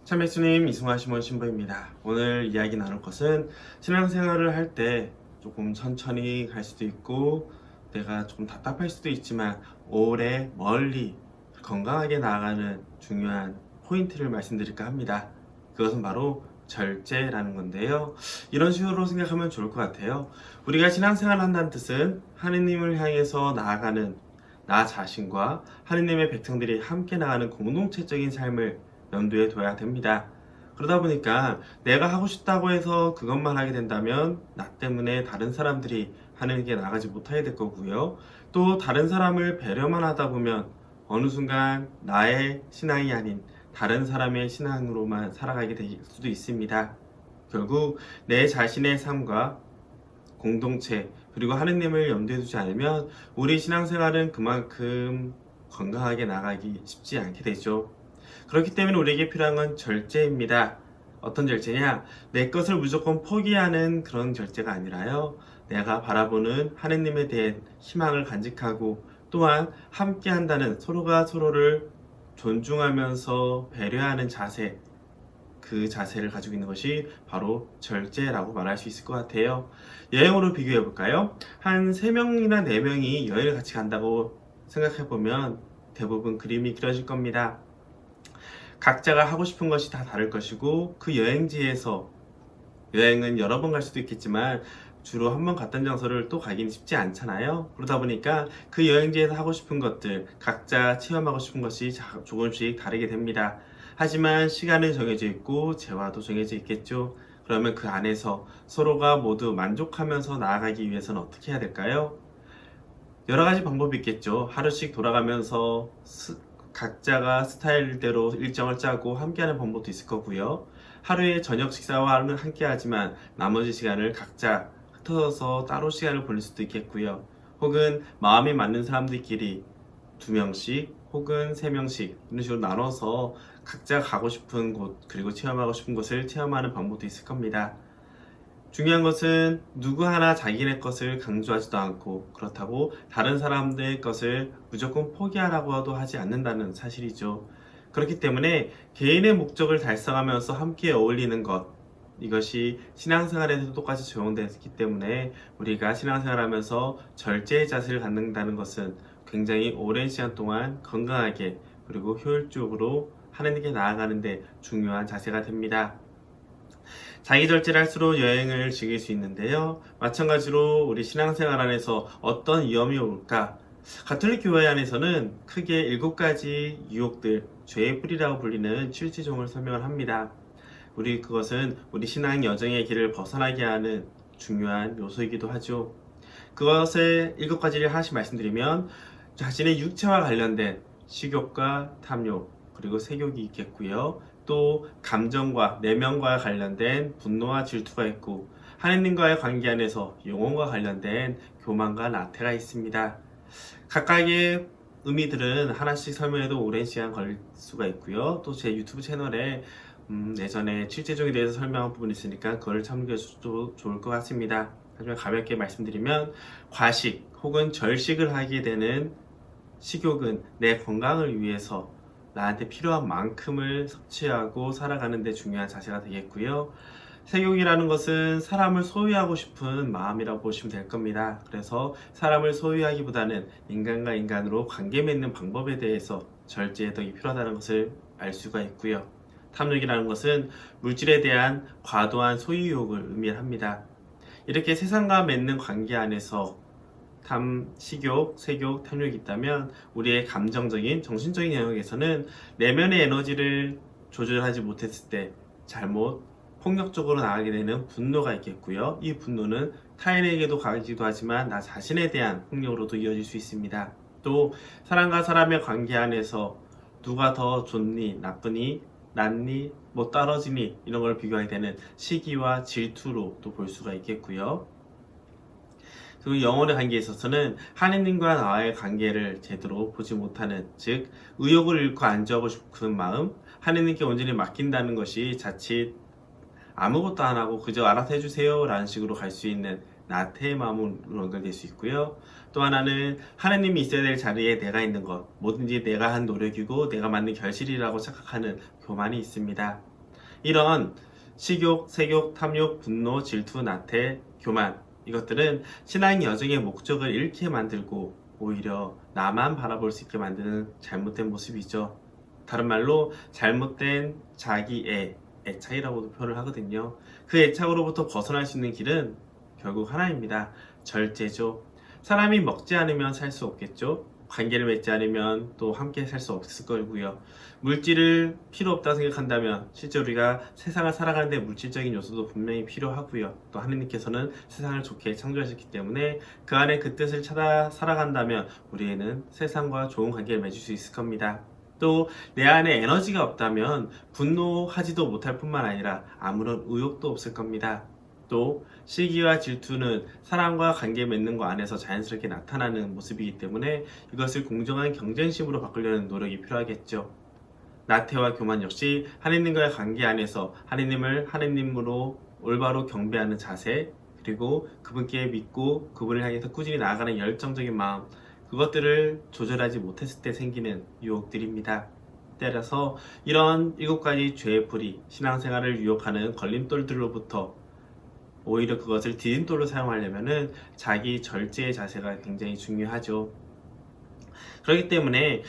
참예수님 이승화 시몬 신부입니다. 오늘 이야기 나눌 것은 신앙생활을 할 때 조금 천천히 갈 수도 있고 내가 조금 답답할 수도 있지만 오래 멀리 건강하게 나아가는 중요한 포인트를 말씀드릴까 합니다. 그것은 바로 절제라는 건데요. 이런 식으로 생각하면 좋을 것 같아요. 우리가 신앙생활을 한다는 뜻은 하느님을 향해서 나아가는 나 자신과 하느님의 백성들이 함께 나가는 공동체적인 삶을 염두에 둬야 됩니다. 그러다 보니까 내가 하고 싶다고 해서 그것만 하게 된다면 나 때문에 다른 사람들이 하는 게 나가지 못하게 될 거고요. 또 다른 사람을 배려만 하다 보면 어느 순간 나의 신앙이 아닌 다른 사람의 신앙으로만 살아가게 될 수도 있습니다. 결국 내 자신의 삶과 공동체 그리고 하느님을 염두에 두지 않으면 우리 신앙생활은 그만큼 건강하게 나가기 쉽지 않게 되죠. 그렇기 때문에 우리에게 필요한 건 절제입니다. 어떤 절제냐? 내 것을 무조건 포기하는 그런 절제가 아니라요. 내가 바라보는 하느님에 대한 희망을 간직하고 또한 함께 한다는 서로가 서로를 존중하면서 배려하는 자세, 그 자세를 가지고 있는 것이 바로 절제라고 말할 수 있을 것 같아요. 여행으로 비교해 볼까요? 한 3명이나 4명이 여행을 같이 간다고 생각해 보면 대부분 그림이 그려질 겁니다. 각자가 하고 싶은 것이 다 다를 것이고 그 여행지에서 여행은 여러 번 갈 수도 있겠지만 주로 한 번 갔던 장소를 또 가기는 쉽지 않잖아요. 그러다 보니까 그 여행지에서 하고 싶은 것들 각자 체험하고 싶은 것이 조금씩 다르게 됩니다. 하지만 시간은 정해져 있고 재화도 정해져 있겠죠. 그러면 그 안에서 서로가 모두 만족하면서 나아가기 위해서는 어떻게 해야 될까요? 여러 가지 방법이 있겠죠. 하루씩 돌아가면서 각자가 스타일대로 일정을 짜고 함께하는 방법도 있을 거고요. 하루에 저녁 식사와 함께 하지만 나머지 시간을 각자 흩어져서 따로 시간을 보낼 수도 있겠고요. 혹은 마음이 맞는 사람들끼리 2명씩 혹은 3명씩 이런 식으로 나눠서 각자 가고 싶은 곳 그리고 체험하고 싶은 곳을 체험하는 방법도 있을 겁니다. 중요한 것은 누구 하나 자기네 것을 강조하지도 않고 그렇다고 다른 사람들의 것을 무조건 포기하라고도 하지 않는다는 사실이죠. 그렇기 때문에 개인의 목적을 달성하면서 함께 어울리는 것, 이것이 신앙생활에서도 똑같이 적용되기 때문에 우리가 신앙생활하면서 절제의 자세를 갖는다는 것은 굉장히 오랜 시간 동안 건강하게 그리고 효율적으로 하나님께 나아가는데 중요한 자세가 됩니다. 자기 절제를 할수록 여행을 즐길 수 있는데요. 마찬가지로 우리 신앙생활 안에서 어떤 위험이 올까? 가톨릭 교회 안에서는 크게 7가지 유혹들, 죄의 뿌리라고 불리는 7지종을 설명을 합니다. 그것은 우리 신앙 여정의 길을 벗어나게 하는 중요한 요소이기도 하죠. 그것의 7가지를 하나씩 말씀드리면 자신의 육체와 관련된 식욕과 탐욕, 그리고 색욕이 있겠고요. 또 감정과 내면과 관련된 분노와 질투가 있고 하느님과의 관계 안에서 영혼과 관련된 교만과 나태가 있습니다. 각각의 의미들은 하나씩 설명해도 오랜 시간 걸릴 수가 있고요. 또 제 유튜브 채널에 예전에 칠제종에 대해서 설명한 부분이 있으니까 그걸 참고해 주셔도 좋을 것 같습니다. 하지만 가볍게 말씀드리면 과식 혹은 절식을 하게 되는 식욕은 내 건강을 위해서 나한테 필요한 만큼을 섭취하고 살아가는 데 중요한 자세가 되겠고요. 색욕이라는 것은 사람을 소유하고 싶은 마음이라고 보시면 될 겁니다. 그래서 사람을 소유하기보다는 인간과 인간으로 관계 맺는 방법에 대해서 절제의 덕이 필요하다는 것을 알 수가 있고요. 탐욕이라는 것은 물질에 대한 과도한 소유욕을 의미합니다. 이렇게 세상과 맺는 관계 안에서 식욕, 색욕, 탐욕이 있다면 우리의 감정적인, 정신적인 영역에서는 내면의 에너지를 조절하지 못했을 때 잘못, 폭력적으로 나가게 되는 분노가 있겠고요. 이 분노는 타인에게도 가기도 하지만 나 자신에 대한 폭력으로도 이어질 수 있습니다. 또 사람과 사람의 관계 안에서 누가 더 좋니, 나쁘니, 낫니, 뭐 떨어지니 이런 걸 비교하게 되는 시기와 질투로 또 볼 수가 있겠고요. 그리고 영혼의 관계에 있어서는 하느님과 나와의 관계를 제대로 보지 못하는, 즉 의욕을 잃고 안주하고 싶은 마음, 하느님께 온전히 맡긴다는 것이 자칫 아무것도 안 하고 그저 알아서 해주세요 라는 식으로 갈 수 있는 나태의 마음으로 연결될 수 있고요. 또 하나는 하느님이 있어야 될 자리에 내가 있는 것, 뭐든지 내가 한 노력이고 내가 만든 결실이라고 착각하는 교만이 있습니다. 이런 식욕, 색욕, 탐욕, 분노, 질투, 나태, 교만 이것들은 신앙 여정의 목적을 잃게 만들고 오히려 나만 바라볼 수 있게 만드는 잘못된 모습이죠. 다른 말로 잘못된 자기애, 애착이라고도 표현을 하거든요. 그 애착으로부터 벗어날 수 있는 길은 결국 하나입니다. 절제죠. 사람이 먹지 않으면 살 수 없겠죠. 관계를 맺지 않으면 또 함께 살 수 없을 거고요. 물질을 필요 없다고 생각한다면 실제 우리가 세상을 살아가는데 물질적인 요소도 분명히 필요하고요. 또 하느님께서는 세상을 좋게 창조하셨기 때문에 그 안에 그 뜻을 찾아 살아간다면 우리에는 세상과 좋은 관계를 맺을 수 있을 겁니다. 또 내 안에 에너지가 없다면 분노하지도 못할 뿐만 아니라 아무런 의욕도 없을 겁니다. 또 시기와 질투는 사람과 관계 맺는 거 안에서 자연스럽게 나타나는 모습이기 때문에 이것을 공정한 경쟁심으로 바꾸려는 노력이 필요하겠죠. 나태와 교만 역시 하느님과의 관계 안에서 하느님을 하느님으로 올바로 경배하는 자세, 그리고 그분께 믿고 그분을 향해서 꾸준히 나아가는 열정적인 마음, 그것들을 조절하지 못했을 때 생기는 유혹들입니다. 따라서 이런 7가지 죄의 뿌리, 신앙생활을 유혹하는 걸림돌들로부터 오히려 그것을 디딤돌로 사용하려면은 자기 절제의 자세가 굉장히 중요하죠. 그렇기 때문에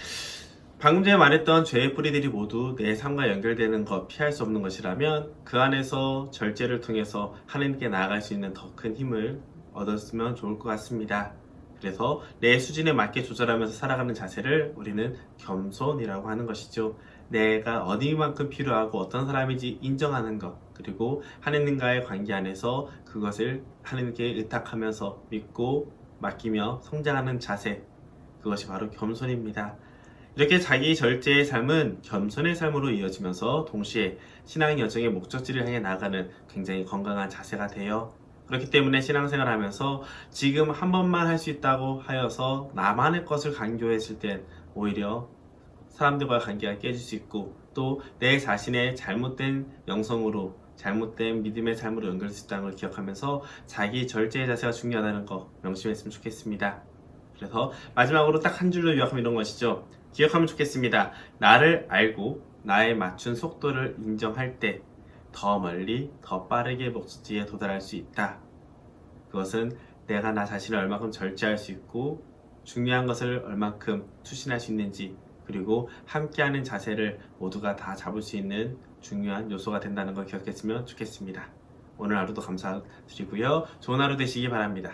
방금 전에 말했던 죄의 뿌리들이 모두 내 삶과 연결되는 것, 피할 수 없는 것이라면 그 안에서 절제를 통해서 하나님께 나아갈 수 있는 더 큰 힘을 얻었으면 좋을 것 같습니다. 그래서 내 수준에 맞게 조절하면서 살아가는 자세를 우리는 겸손이라고 하는 것이죠. 내가 어디만큼 필요하고 어떤 사람인지 인정하는 것, 그리고 하느님과의 관계 안에서 그것을 하느님께 의탁하면서 믿고 맡기며 성장하는 자세, 그것이 바로 겸손입니다. 이렇게 자기 절제의 삶은 겸손의 삶으로 이어지면서 동시에 신앙 여정의 목적지를 향해 나아가는 굉장히 건강한 자세가 돼요. 그렇기 때문에 신앙생활을 하면서 지금 한 번만 할 수 있다고 하여서 나만의 것을 강조했을 땐 오히려 사람들과 관계가 깨질 수 있고 또 내 자신의 잘못된 영성으로 잘못된 믿음의 삶으로 연결될 수 있다는 걸 기억하면서 자기 절제의 자세가 중요하다는 거 명심했으면 좋겠습니다. 그래서 마지막으로 딱 한 줄로 요약하면 이런 것이죠. 기억하면 좋겠습니다. 나를 알고 나에 맞춘 속도를 인정할 때 더 멀리 더 빠르게 목적지에 도달할 수 있다. 그것은 내가 나 자신을 얼마큼 절제할 수 있고 중요한 것을 얼마큼 투신할 수 있는지, 그리고 함께하는 자세를 모두가 다 잡을 수 있는 중요한 요소가 된다는 걸 기억했으면 좋겠습니다. 오늘 하루도 감사드리고요. 좋은 하루 되시기 바랍니다.